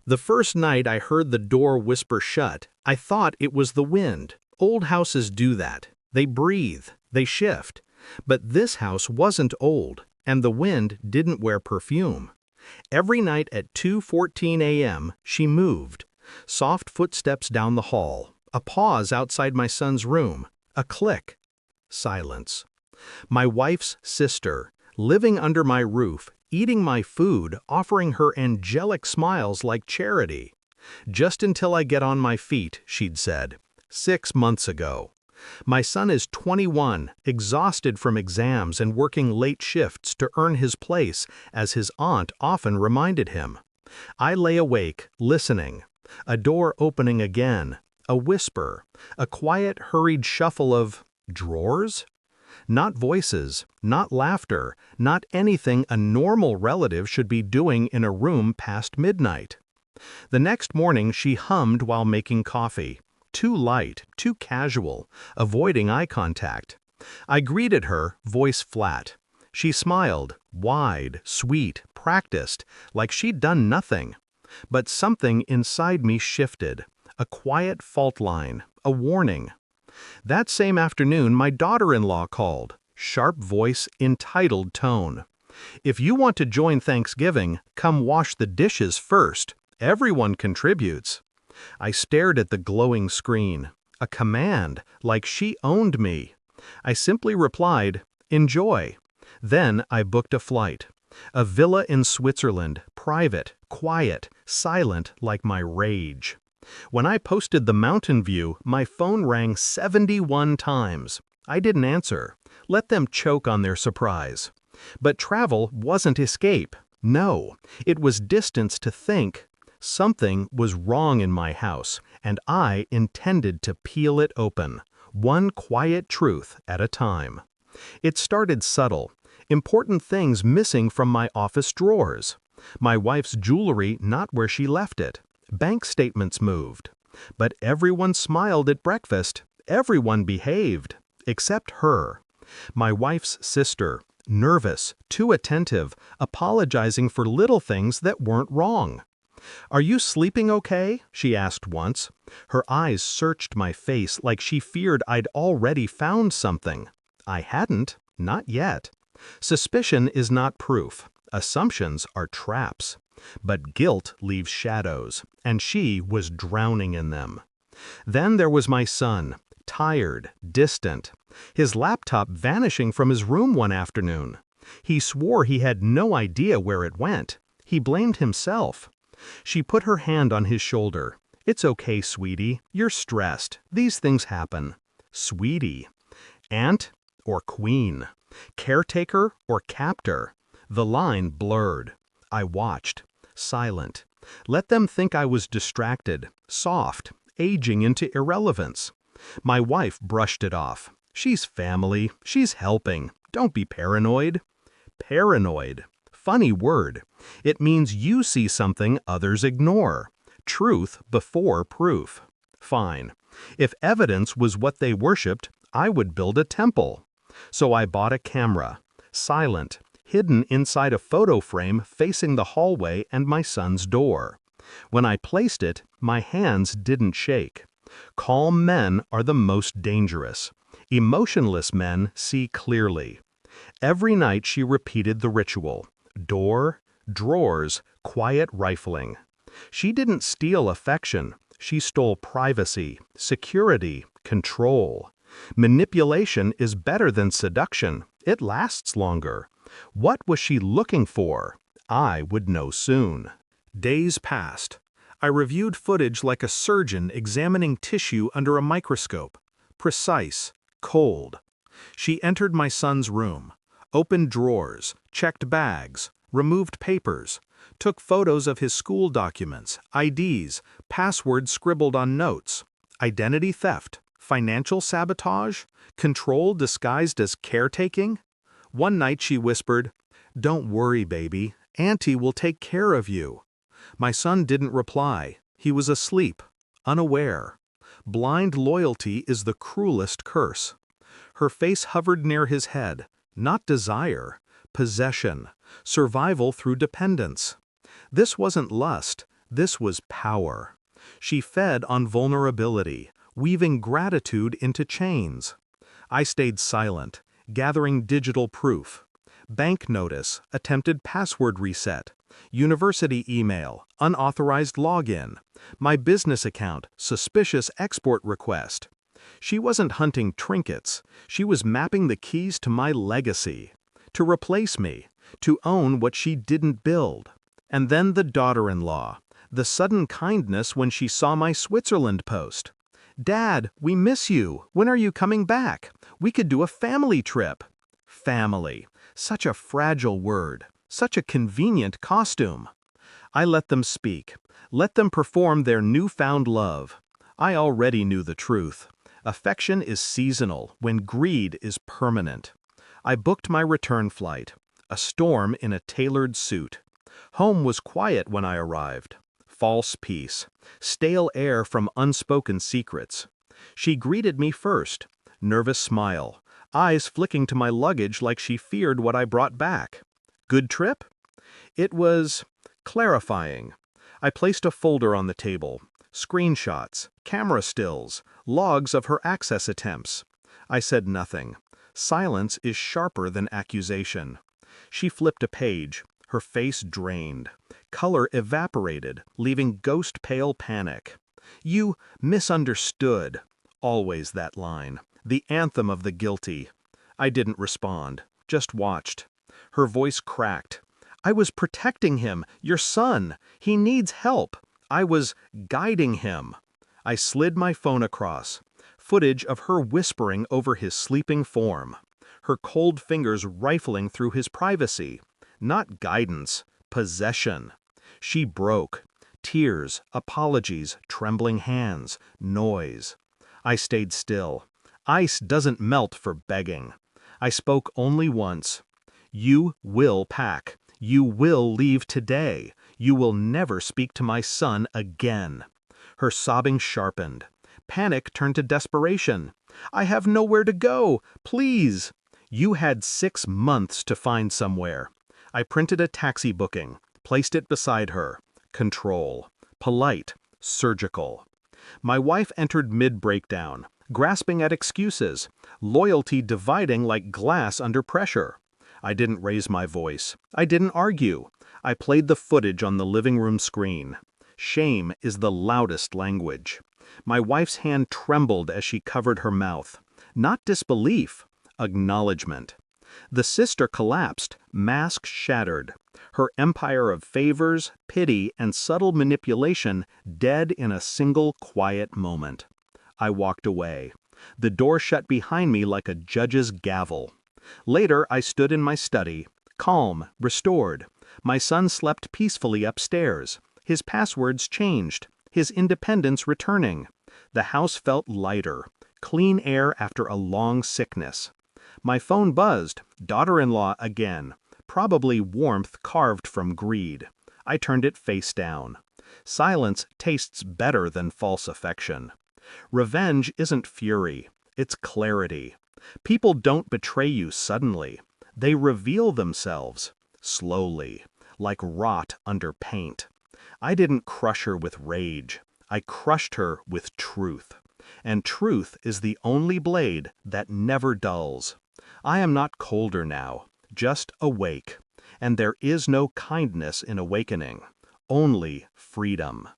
The first night I heard the door whisper shut, I thought it was the wind. Old houses do that. They breathe, they shift. But this house wasn't old, and the wind didn't wear perfume. Every night at 2:14 a.m., she moved. Soft footsteps down the hall, a pause outside my son's room, a click. Silence. My wife's sister, living under my roof, eating my food, offering her angelic smiles like charity. "Just until I get on my feet," she'd said. 6 months ago. My son is 21, exhausted from exams and working late shifts to earn his place, as his aunt often reminded him. I lay awake, listening. A door opening again, a whisper, a quiet, hurried shuffle of drawers? Not voices, not laughter, not anything a normal relative should be doing in a room past midnight. The next morning she hummed while making coffee. Too light, too casual, avoiding eye contact. I greeted her, voice flat. She smiled, wide, sweet, practiced, like she'd done nothing. But something inside me shifted. A quiet fault line, a warning. That same afternoon, my daughter-in-law called. Sharp voice, entitled tone. "If you want to join Thanksgiving, come wash the dishes first. Everyone contributes." I stared at the glowing screen. A command, like she owned me. I simply replied, "Enjoy." Then I booked a flight. A villa in Switzerland, private, quiet, silent like my rage. When I posted the mountain view, my phone rang 71 times. I didn't answer. Let them choke on their surprise. But travel wasn't escape. No, it was distance to think. Something was wrong in my house, and I intended to peel it open, one quiet truth at a time. It started subtle. Important things missing from my office drawers. My wife's jewelry not where she left it. Bank statements moved. But everyone smiled at breakfast. Everyone behaved. Except her. My wife's sister. Nervous, too attentive, apologizing for little things that weren't wrong. "Are you sleeping okay?" she asked once. Her eyes searched my face like she feared I'd already found something. I hadn't. Not yet. Suspicion is not proof. Assumptions are traps. But guilt leaves shadows, and she was drowning in them. Then there was my son, tired, distant. His laptop vanishing from his room one afternoon. He swore he had no idea where it went. He blamed himself. She put her hand on his shoulder. "It's okay, sweetie. You're stressed. These things happen." Sweetie. Aunt or queen? Caretaker or captor? The line blurred. I watched. Silent. Let them think I was distracted, soft, aging into irrelevance. My wife brushed it off. "She's family. She's helping. Don't be paranoid." Paranoid. Funny word. It means you see something others ignore. Truth before proof. Fine. If evidence was what they worshipped, I would build a temple. So I bought a camera. Silent. Hidden inside a photo frame facing the hallway and my son's door. When I placed it, my hands didn't shake. Calm men are the most dangerous. Emotionless men see clearly. Every night she repeated the ritual. Door, drawers, quiet rifling. She didn't steal affection. She stole privacy, security, control. Manipulation is better than seduction. It lasts longer. What was she looking for? I would know soon. Days passed. I reviewed footage like a surgeon examining tissue under a microscope. Precise, cold. She entered my son's room, opened drawers, checked bags, removed papers, took photos of his school documents, IDs, passwords scribbled on notes. Identity theft, financial sabotage, control disguised as caretaking. One night she whispered, "Don't worry, baby. Auntie will take care of you." My son didn't reply. He was asleep, unaware. Blind loyalty is the cruelest curse. Her face hovered near his head. Not desire, possession, survival through dependence. This wasn't lust. This was power. She fed on vulnerability, weaving gratitude into chains. I stayed silent, gathering digital proof. Bank notice, attempted password reset. University email, unauthorized login. My business account, suspicious export request. She wasn't hunting trinkets. She was mapping the keys to my legacy. To replace me, to own what she didn't build. And then the daughter-in-law, the sudden kindness when she saw my Switzerland post. "Dad, we miss you. When are you coming back? We could do a family trip." Family. Such a fragile word. Such a convenient costume. I let them speak. Let them perform their newfound love. I already knew the truth. Affection is seasonal when greed is permanent. I booked my return flight. A storm in a tailored suit. Home was quiet when I arrived. False peace. Stale air from unspoken secrets. She greeted me first. Nervous smile. Eyes flicking to my luggage like she feared what I brought back. Good trip? It was clarifying. I placed a folder on the table. Screenshots, camera stills, logs of her access attempts. I said nothing. Silence is sharper than accusation. She flipped a page, her face drained. Color evaporated, leaving ghost-pale panic. "You misunderstood." Always that line. The anthem of the guilty. I didn't respond, just watched. Her voice cracked. "I was protecting him, your son. He needs help. I was guiding him." I slid my phone across. Footage of her whispering over his sleeping form. Her cold fingers rifling through his privacy. Not guidance, possession. She broke. Tears, apologies, trembling hands, noise. I stayed still. Ice doesn't melt for begging. I spoke only once. "You will pack. You will leave today. You will never speak to my son again." Her sobbing sharpened. Panic turned to desperation. "I have nowhere to go. Please." "You had 6 months to find somewhere." I printed a taxi booking, placed it beside her. Control. Polite. Surgical. My wife entered mid-breakdown, grasping at excuses, loyalty dividing like glass under pressure. I didn't raise my voice. I didn't argue. I played the footage on the living room screen. Shame is the loudest language. My wife's hand trembled as she covered her mouth. Not disbelief, acknowledgement. The sister collapsed, mask shattered. Her empire of favors, pity, and subtle manipulation dead in a single quiet moment. I walked away. The door shut behind me like a judge's gavel. Later, I stood in my study, calm, restored. My son slept peacefully upstairs. His passwords changed, his independence returning. The house felt lighter, clean air after a long sickness. My phone buzzed, daughter-in-law again, probably warmth carved from greed. I turned it face down. Silence tastes better than false affection. Revenge isn't fury, it's clarity. People don't betray you suddenly. They reveal themselves, slowly, like rot under paint. I didn't crush her with rage. I crushed her with truth. And truth is the only blade that never dulls. I am not colder now, just awake. And there is no kindness in awakening, only freedom.